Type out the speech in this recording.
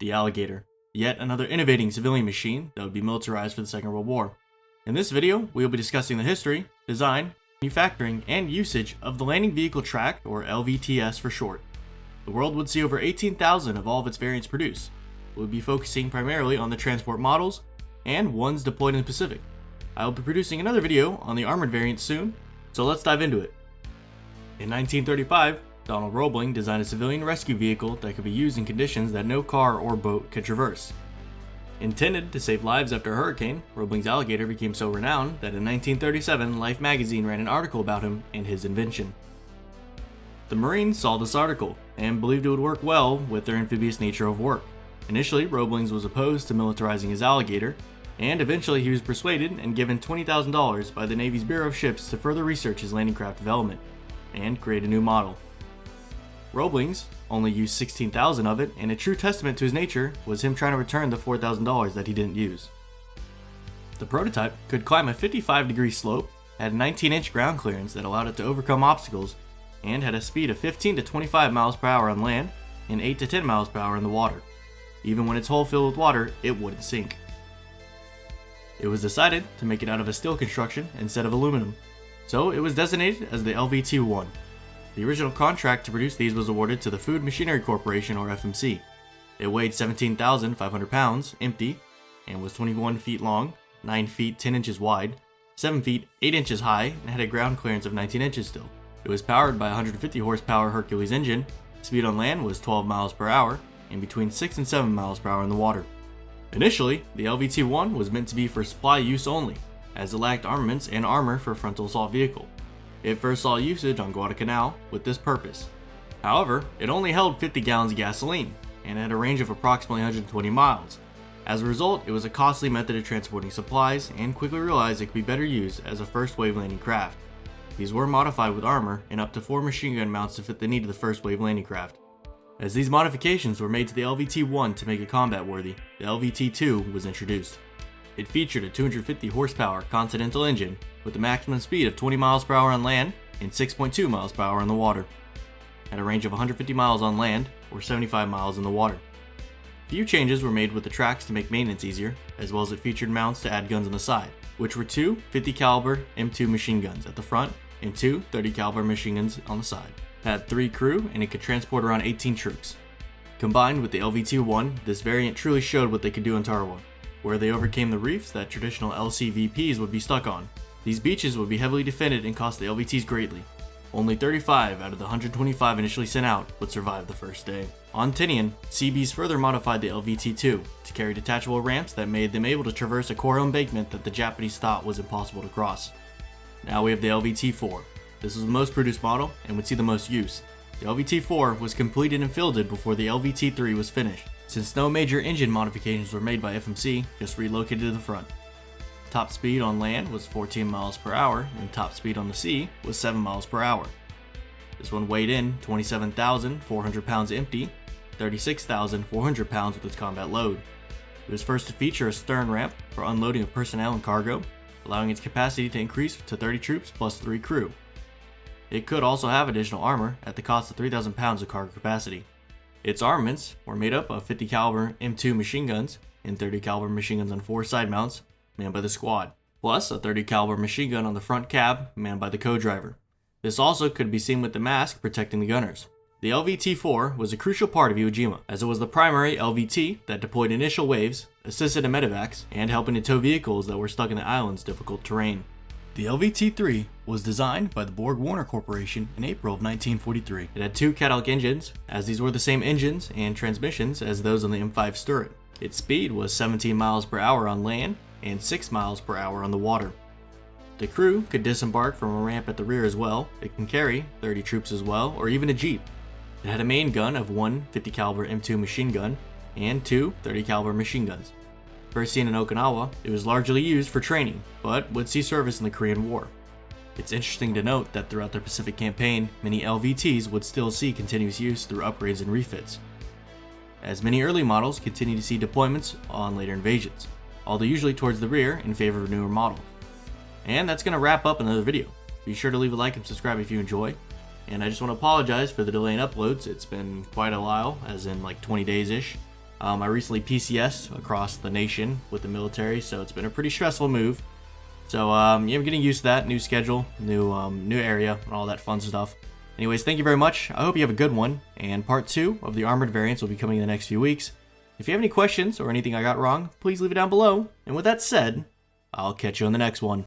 the Alligator, yet another innovating civilian machine that would be militarized for the Second World War. In this video, we will be discussing the history, design, manufacturing, and usage of the Landing Vehicle Tracked, or LVTs for short. The world would see over 18,000 of all of its variants produced. We'll be focusing primarily on the transport models and ones deployed in the Pacific. I will be producing another video on the armored variants soon, so let's dive into it. In 1935, Donald Roebling designed a civilian rescue vehicle that could be used in conditions that no car or boat could traverse. Intended to save lives after a hurricane, Roebling's Alligator became so renowned that in 1937 Life magazine ran an article about him and his invention. The Marines saw this article and believed it would work well with their amphibious nature of work. Initially, Roebling's was opposed to militarizing his Alligator, and eventually he was persuaded and given $20,000 by the Navy's Bureau of Ships to further research his landing craft development and create a new model. Roebling's only used 16,000 of it, and a true testament to his nature was him trying to return the $4,000 that he didn't use. The prototype could climb a 55-degree slope, had a 19-inch ground clearance that allowed it to overcome obstacles, and had a speed of 15 to 25 miles per hour on land and 8 to 10 miles per hour in the water. Even when its hull filled with water, it wouldn't sink. It was decided to make it out of a steel construction instead of aluminum, so it was designated as the LVT-1. The original contract to produce these was awarded to the Food Machinery Corporation, or FMC. It weighed 17,500 pounds, empty, and was 21 feet long, 9 feet 10 inches wide, 7 feet 8 inches high, and had a ground clearance of 19 inches still. It was powered by a 150 horsepower Hercules engine. Speed on land was 12 miles per hour, and between 6 and 7 miles per hour in the water. Initially, the LVT-1 was meant to be for supply use only, as it lacked armaments and armor for a frontal assault vehicle. It first saw usage on Guadalcanal with this purpose. However, it only held 50 gallons of gasoline, and had a range of approximately 120 miles. As a result, it was a costly method of transporting supplies, and quickly realized it could be better used as a first wave landing craft. These were modified with armor and up to 4 machine gun mounts to fit the need of the first wave landing craft. As these modifications were made to the LVT-1 to make it combat worthy, the LVT-2 was introduced. It featured a 250 horsepower Continental engine with a maximum speed of 20 miles per hour on land and 6.2 miles per hour in the water, at a range of 150 miles on land or 75 miles in the water. Few changes were made with the tracks to make maintenance easier, as well as it featured mounts to add guns on the side, which were 2 50 caliber M2 machine guns at the front and 2 30 caliber machine guns on the side. It had 3 crew, and it could transport around 18 troops. Combined with the LVT-1, this variant truly showed what they could do in Tarawa, where they overcame the reefs that traditional LCVPs would be stuck on. These beaches would be heavily defended and cost the LVTs greatly. Only 35 out of the 125 initially sent out would survive the first day. On Tinian, CBs further modified the LVT-2 to carry detachable ramps that made them able to traverse a coral embankment that the Japanese thought was impossible to cross. Now we have the LVT-4. This was the most produced model and would see the most use. The LVT-4 was completed and fielded before the LVT-3 was finished, since no major engine modifications were made by FMC, just relocated to the front. Top speed on land was 14 miles per hour, and top speed on the sea was 7 miles per hour. This one weighed in 27,400 pounds empty, 36,400 pounds with its combat load. It was first to feature a stern ramp for unloading of personnel and cargo, allowing its capacity to increase to 30 troops plus 3 crew. It could also have additional armor at the cost of 3,000 pounds of cargo capacity. Its armaments were made up of 50 caliber M2 machine guns and 30 caliber machine guns on 4 side mounts manned by the squad, plus a 30 caliber machine gun on the front cab manned by the co-driver. This also could be seen with the mask protecting the gunners. The LVT-4 was a crucial part of Iwo Jima, as it was the primary LVT that deployed initial waves, assisted in medevacs, and helping to tow vehicles that were stuck in the island's difficult terrain. The LVT-3 was designed by the Borg-Warner Corporation in April of 1943. It had 2 Cadillac engines, as these were the same engines and transmissions as those on the M5 Sturret. Its speed was 17 miles per hour on land and 6 miles per hour on the water. The crew could disembark from a ramp at the rear as well. It can carry 30 troops as well, or even a jeep. It had a main gun of 1 50 caliber M2 machine gun and 2 30 caliber machine guns. First seen in Okinawa, it was largely used for training, but would see service in the Korean War. It's interesting to note that throughout the Pacific campaign, many LVTs would still see continuous use through upgrades and refits, as many early models continue to see deployments on later invasions, although usually towards the rear in favor of newer models. And that's going to wrap up another video. Be sure to leave a like and subscribe if you enjoy. And I just want to apologize for the delay in uploads. It's been quite a while, as in like 20 days-ish. I recently PCS'd across the nation with the military, so it's been a pretty stressful move. So yeah, I'm getting used to that new schedule, new area, and all that fun stuff. Anyways, thank you very much. I hope you have a good one, and part 2 of the armored variants will be coming in the next few weeks. If you have any questions or anything I got wrong, please leave it down below. And with that said, I'll catch you on the next one.